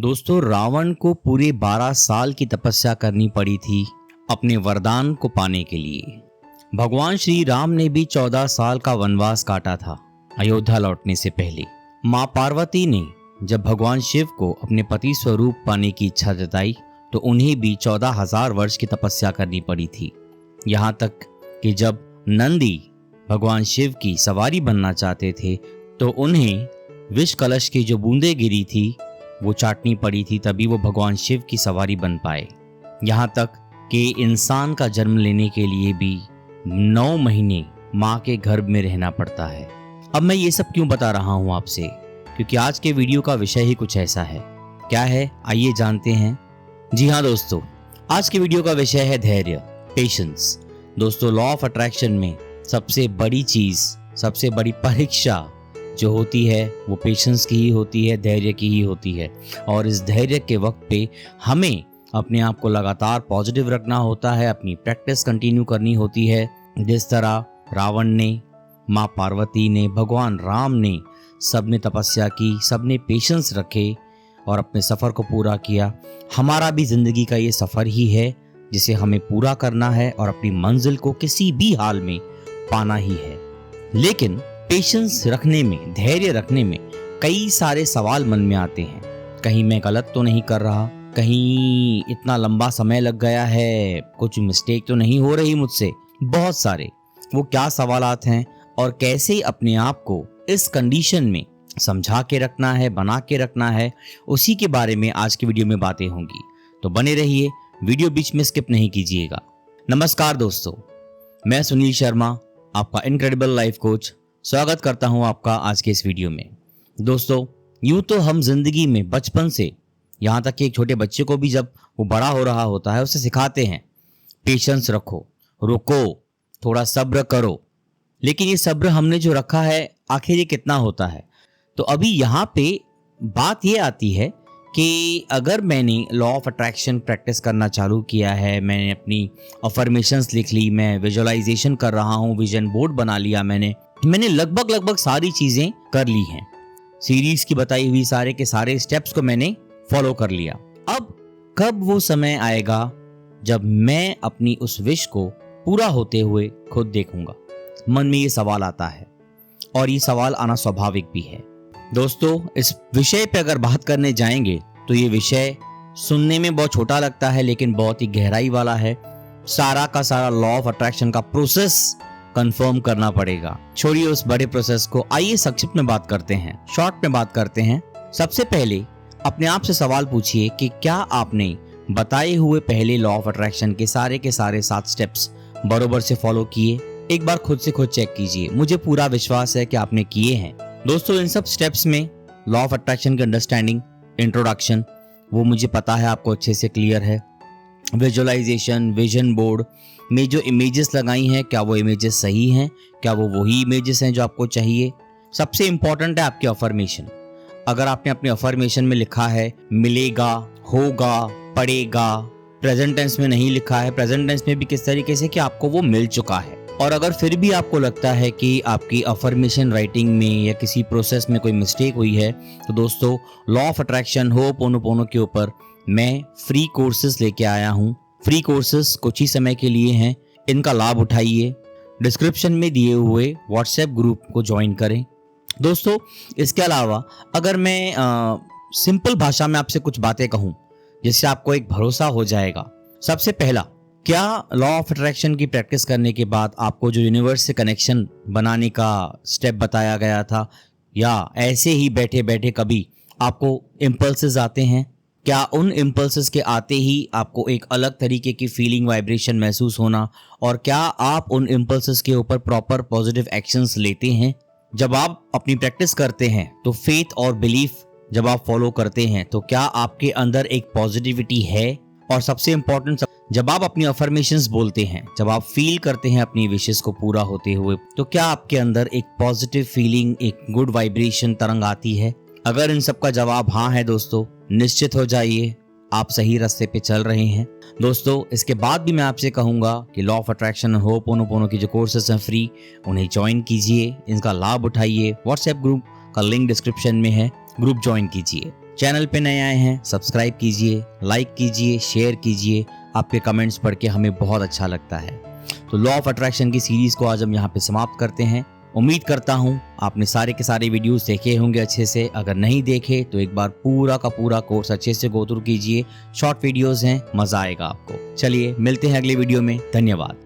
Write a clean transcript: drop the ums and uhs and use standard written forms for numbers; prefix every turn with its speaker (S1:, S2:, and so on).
S1: दोस्तों, रावण को पूरे 12 साल की तपस्या करनी पड़ी थी अपने वरदान को पाने के लिए। भगवान श्री राम ने भी 14 साल का वनवास काटा था अयोध्या लौटने से पहले। माँ पार्वती ने जब भगवान शिव को अपने पति स्वरूप पाने की इच्छा जताई तो उन्हें भी 14,000 वर्ष की तपस्या करनी पड़ी थी। यहाँ तक कि जब नंदी भगवान शिव की सवारी बनना चाहते थे तो उन्हें विष कलश की जो बूंदें गिरी थी वो चाटनी पड़ी थी, तभी वो भगवान शिव की सवारी बन पाए। यहाँ तक कि इंसान का जन्म लेने के लिए भी 9 महीने माँ के गर्भ में रहना पड़ता है। अब मैं ये सब क्यों बता रहा हूँ आपसे, क्योंकि आज के वीडियो का विषय ही कुछ ऐसा है। क्या है, आइए जानते हैं। जी हाँ दोस्तों, आज के वीडियो का विषय है धैर्य, पेशेंस। दोस्तों, लॉ ऑफ अट्रैक्शन में सबसे बड़ी चीज, सबसे बड़ी परीक्षा जो होती है वो पेशेंस की ही होती है, धैर्य की ही होती है। और इस धैर्य के वक्त पे हमें अपने आप को लगातार पॉजिटिव रखना होता है, अपनी प्रैक्टिस कंटिन्यू करनी होती है। जिस तरह रावण ने, माँ पार्वती ने, भगवान राम ने, सबने तपस्या की, सबने पेशेंस रखे और अपने सफ़र को पूरा किया। हमारा भी ज़िंदगी का ये सफ़र ही है जिसे हमें पूरा करना है और अपनी मंजिल को किसी भी हाल में पाना ही है। लेकिन पेशेंस रखने में, धैर्य रखने में कई सारे सवाल मन में आते हैं। कहीं मैं गलत तो नहीं कर रहा, कहीं इतना लंबा समय लग गया है, कुछ मिस्टेक तो नहीं हो रही मुझसे। बहुत सारे वो क्या सवालात हैं और कैसे अपने आप को इस कंडीशन में समझा के रखना है, बना के रखना है, उसी के बारे में आज की वीडियो में बातें होंगी। तो बने रहिए, वीडियो बीच में स्किप नहीं कीजिएगा। नमस्कार दोस्तों, मैं सुनील शर्मा, आपका इनक्रेडिबल लाइफ कोच, स्वागत करता हूं आपका आज के इस वीडियो में। दोस्तों, यूं तो हम जिंदगी में बचपन से यहाँ तक कि एक छोटे बच्चे को भी जब वो बड़ा हो रहा होता है उसे सिखाते हैं पेशेंस रखो, रुको, थोड़ा सब्र करो। लेकिन ये सब्र हमने जो रखा है आखिर ये कितना होता है? तो अभी यहाँ पे बात ये आती है कि अगर मैंने लॉ ऑफ अट्रैक्शन प्रैक्टिस करना चालू किया है, मैंने अपनी अफर्मेशंस लिख ली, मैं विजुअलाइजेशन कर रहा हूँ, विजन बोर्ड बना लिया, मैंने लगभग सारी चीजें कर ली हैं। सीरीज की बताई हुई सारे के सारे स्टेप्स को मैंने फॉलो कर लिया। अब कब वो समय आएगा जब मैं अपनी उस विश को पूरा होते हुए खुद देखूंगा? मन में ये सवाल आता है और ये सवाल आना स्वाभाविक भी है। दोस्तों, इस विषय पे अगर बात करने जाएंगे तो ये विषय सुनने में बहुत छोटा लगता है लेकिन बहुत ही गहराई वाला है। सारा का सारा लॉ ऑफ अट्रैक्शन का प्रोसेस कंफर्म करना पड़ेगा। छोड़िए उस बड़े प्रोसेस को, आइए संक्षिप्त में बात करते हैं, शॉर्ट में बात करते हैं। सबसे पहले अपने आप से सवाल पूछिए कि क्या आपने बताए हुए पहले लॉ ऑफ अट्रैक्शन के सारे 7 स्टेप्स बरोबर से फॉलो किए? एक बार खुद से खुद चेक कीजिए। मुझे पूरा विश्वास है कि आपने किए हैं। दोस्तों, इन सब स्टेप्स में लॉ ऑफ अट्रैक्शन की अंडरस्टैंडिंग, इंट्रोडक्शन, वो मुझे पता है आपको अच्छे से क्लियर है। विजुअलाइजेशन, विजन बोर्ड में जो इमेजेस लगाई हैं, क्या वो इमेजेस सही हैं? क्या वो वही इमेजेस हैं जो आपको चाहिए? सबसे इंपॉर्टेंट है आपके अफर्मेशन। अगर आपने अपने अफर्मेशन में लिखा है मिलेगा, होगा, पड़ेगा, प्रेजेंट टेंस में नहीं लिखा है, प्रेजेंट टेंस में भी किस तरीके से कि आपको वो मिल चुका है, और अगर फिर भी आपको लगता है कि आपकी अफर्मेशन राइटिंग में या किसी प्रोसेस में कोई मिस्टेक हुई है, तो दोस्तों, लॉ ऑफ अट्रैक्शन होपोनोपोनो के ऊपर मैं फ्री कोर्सेज लेके आया हूँ। फ्री कोर्सेज कुछ ही समय के लिए हैं, इनका लाभ उठाइए। डिस्क्रिप्शन में दिए हुए व्हाट्सएप ग्रुप को ज्वाइन करें। दोस्तों, इसके अलावा अगर मैं सिंपल भाषा में आपसे कुछ बातें कहूँ जिससे आपको एक भरोसा हो जाएगा। सबसे पहला, क्या लॉ ऑफ अट्रैक्शन की प्रैक्टिस करने के बाद आपको जो यूनिवर्स से कनेक्शन बनाने का स्टेप बताया गया था, या ऐसे ही बैठे बैठे कभी आपको इम्पल्सेस आते हैं? क्या उन इम्पल्सेस के आते ही आपको एक अलग तरीके की फीलिंग, वाइब्रेशन महसूस होना, और क्या आप उन इम्पल्सेस के ऊपर प्रॉपर पॉजिटिव एक्शंस लेते हैं? जब आप अपनी प्रैक्टिस करते हैं तो फेथ और बिलीफ जब आप फॉलो करते हैं तो क्या आपके अंदर एक पॉजिटिविटी है? और सबसे इंपॉर्टेंट, जब आप अपनी अफर्मेशंस बोलते हैं, जब आप फील करते हैं अपनी विशेस को पूरा होते हुए, तो क्या आपके अंदर एक पॉजिटिव फीलिंग, एक गुड वाइब्रेशन तरंग आती है? अगर इन सब का जवाब हाँ है दोस्तों, निश्चित हो जाइए आप सही रास्ते पे चल रहे हैं। दोस्तों, इसके बाद भी मैं आपसे कहूंगा कि लॉ ऑफ अट्रैक्शन, होपोनोपोनो की जो कोर्सेस हैं फ्री, उन्हें ज्वाइन कीजिए, इनका लाभ उठाइए। व्हाट्सएप ग्रुप का लिंक डिस्क्रिप्शन में है, ग्रुप ज्वाइन कीजिए। चैनल पे नए आए हैं सब्सक्राइब कीजिए, लाइक कीजिए, शेयर कीजिए। आपके कमेंट्स पढ़ के हमें बहुत अच्छा लगता है। तो लॉ ऑफ अट्रैक्शन की सीरीज को आज हम यहाँ पे समाप्त करते हैं। उम्मीद करता हूँ आपने सारे के सारे वीडियोस देखे होंगे अच्छे से। अगर नहीं देखे तो एक बार पूरा का पूरा कोर्स अच्छे से गो थ्रू कीजिए। शॉर्ट वीडियोस हैं, मजा आएगा आपको। चलिए मिलते हैं अगले वीडियो में। धन्यवाद।